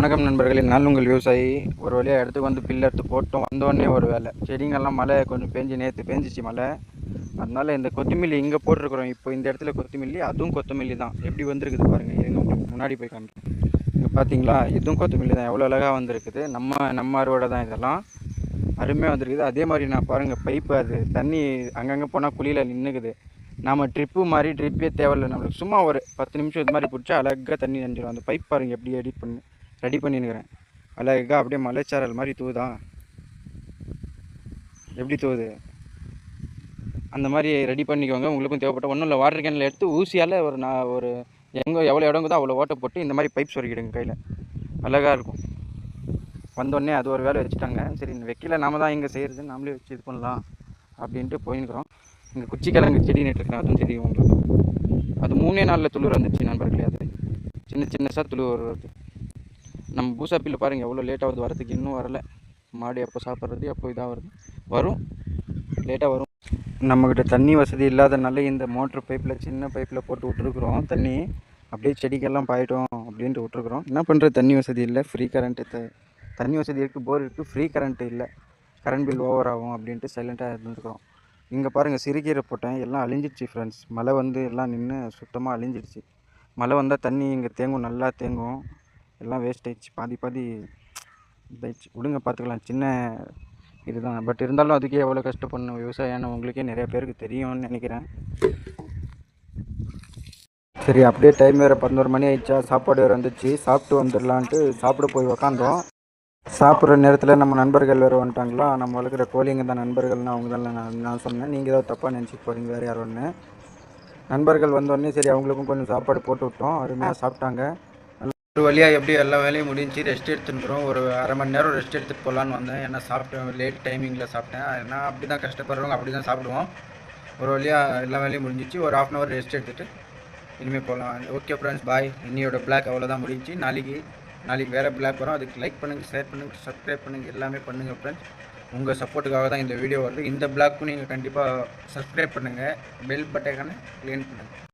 வணக்கம் நண்பர்களே, நான் உங்கள் விவசாயி. ஒரு வழியாக இடத்துக்கு வந்து பில்லு எடுத்து போட்டோம். வந்தோடனே ஒரு வேலை, செடிங்கெல்லாம் மழை கொஞ்சம் நேற்று பேஞ்சிச்சு மழை. அதனால இந்த கொத்தமல்லி இங்கே போட்டிருக்கிறோம். இப்போ இந்த இடத்துல கொத்தமல்லி, அதுவும் கொத்தமல்லி தான். எப்படி வந்திருக்குது பாருங்கள். இருங்க, உங்களுக்கு முன்னாடி போய் காமிக்கிறேன். இங்கே பார்த்தீங்களா, இதுவும் கொத்தமல்லி தான். எவ்வளோ அழகாக வந்திருக்குது. நம்ம அறுவடை தான் இதெல்லாம். அருமையாக வந்திருக்குது. அதே மாதிரி நான் பாருங்கள், பைப்பு அது தண்ணி அங்கங்கே போனால் குழியில் நின்றுக்குது. நம்ம ட்ரிப்பு மாதிரி ட்ரிப்பே தேவையில்லை நம்மளுக்கு. சும்மா ஒரு 10 நிமிஷம் இது மாதிரி பிடிச்சா அழகாக தண்ணி நனைஞ்சிடும். அந்த பைப் பாருங்கள் எப்படி ரெடி பண்ணினுக்கிறேன். அழகாக அப்படியே மலைச்சாரல் மாதிரி தூதான். எப்படி தூவுது அந்த மாதிரி ரெடி பண்ணிக்கோங்க. உங்களுக்கும் தேவைப்பட்ட ஒன்றும் இல்லை, வாட்டர் கேனில் எடுத்து ஊசியால் ஒரு எவ்வளோ இடங்குதோ அவ்வளோ ஓட்டை போட்டு இந்த மாதிரி பைப் சொருக்கிடுங்க கையில். அழகாக இருக்கும். வந்தோடனே அது ஒரு வேலை வச்சுட்டாங்க. சரி, இந்த வைக்கல நாம தான் இங்கே செய்கிறது, நாமளே வச்சு இது பண்ணலாம் அப்படின்ட்டு போயின்னுக்கிறோம். இங்கே குச்சிக்கிழங்கு செடி நட்டுருக்கேன், அதுவும் தெரியும் உங்களுக்கு. அது 3 நாளில் துளிர் வந்துச்சு நண்பர்களே. அது சின்னசாக துளிர் வருது. நம்ம பூசாப்பில் பாருங்கள் எவ்வளோ லேட்டாகுது வரதுக்கு. இன்னும் வரலை. மாடு எப்போ சாப்பிட்றது எப்போ இதாக வருது, வரும், லேட்டாக வரும். நம்மக்கிட்ட தண்ணி வசதி இல்லாதனால இந்த மோட்ரு பைப்பில், சின்ன பைப்பில் போட்டு விட்ருக்குறோம். தண்ணி அப்படியே செடிக்கெல்லாம் பாயிட்டோம் அப்படின்ட்டு விட்ருக்குறோம். என்ன பண்ணுறது, தண்ணி வசதி இல்லை, ஃப்ரீ கரண்ட்டு. தண்ணி வசதி இருக்குது, போர் இருக்குது, ஃப்ரீ கரண்ட்டு இல்லை. கரண்ட் பில் ஓவர் ஆகும் அப்படின்ட்டு சைலண்ட்டாக இருந்துருக்குறோம். இங்கே பாருங்கள், சிறுகீரை போட்டேன், எல்லாம் அழிஞ்சிடுச்சு ஃப்ரெண்ட்ஸ். மழை வந்து எல்லாம் நின்று சுத்தமாக அழிஞ்சிடுச்சு. மழை வந்தால் தண்ணி இங்கே தேங்கும், நல்லா தேங்கும். எல்லாம் வேஸ்ட் ஆயிடுச்சு, பாதி இதாயிடுச்சு. விடுங்க, பார்த்துக்கலாம். சின்ன இதுதான், பட் இருந்தாலும் அதுக்கே எவ்வளோ கஷ்டப்படணும் விவசாயம் உங்களுக்கே நிறைய பேருக்கு தெரியும்னு நினைக்கிறேன். சரி, அப்படியே டைம் வேறு 11 மணி ஆயிடுச்சா, சாப்பாடு வேறு வந்துச்சு. சாப்பிட்டு வந்துடலான்ட்டு சாப்பிட போய் உக்காந்தோம். சாப்பிட்ற நேரத்தில் நம்ம நண்பர்கள் வேறு வந்துட்டாங்களா. நம்ம வளர்க்குற கோழிங்க தான் நண்பர்கள்னால் அவங்க தான் நான் சொன்னேன். நீங்கள் ஏதாவது தப்பாக நினச்சிட்டு போகிறீங்க வேறு யார் ஒன்று. நண்பர்கள் வந்தோடனே சரி அவங்களுக்கும் கொஞ்சம் சாப்பாடு போட்டு விட்டோம். அருமையாக சாப்பிட்டாங்க. ஒரு வழியாக எப்படி எல்லா வேலையும் முடிஞ்சு ரெஸ்ட் எடுத்துக்கிறோம். ஒரு அரை மணி நேரம் ரெஸ்ட் எடுத்துகிட்டு போகலான்னு வந்தேன். ஏன்னா சாப்பிட்டேன், லேட் டைமிங்கில் சாப்பிட்டேன். ஏன்னா அப்படி தான் கஷ்டப்படுறவங்க அப்படி தான் சாப்பிடுவோம். ஒரு வழியாக எல்லா வேலையும் முடிஞ்சிச்சு. ஒரு 1/2 hour ரெஸ்ட் எடுத்துகிட்டு இனிமேல் போகலாம். ஓகே ஃப்ரெண்ட்ஸ், பாய். இன்னையோட பிளாக் அவ்வளோதான் முடிஞ்சு. நாளைக்கு வேறு பிளாக் வரும். அதுக்கு லைக் பண்ணுங்கள், ஷேர் பண்ணுங்கள், சப்ஸ்கிரைப் பண்ணுங்கள், எல்லாமே பண்ணுங்கள் ஃப்ரெண்ட்ஸ். உங்கள் சப்போர்ட்டுக்காக தான் இந்த வீடியோ வருது. இந்த பிளாக்கும் நீங்கள் கண்டிப்பாக சப்ஸ்கிரைப் பண்ணுங்கள், பெல் பட்டனை க்ளிக் பண்ணுங்கள்.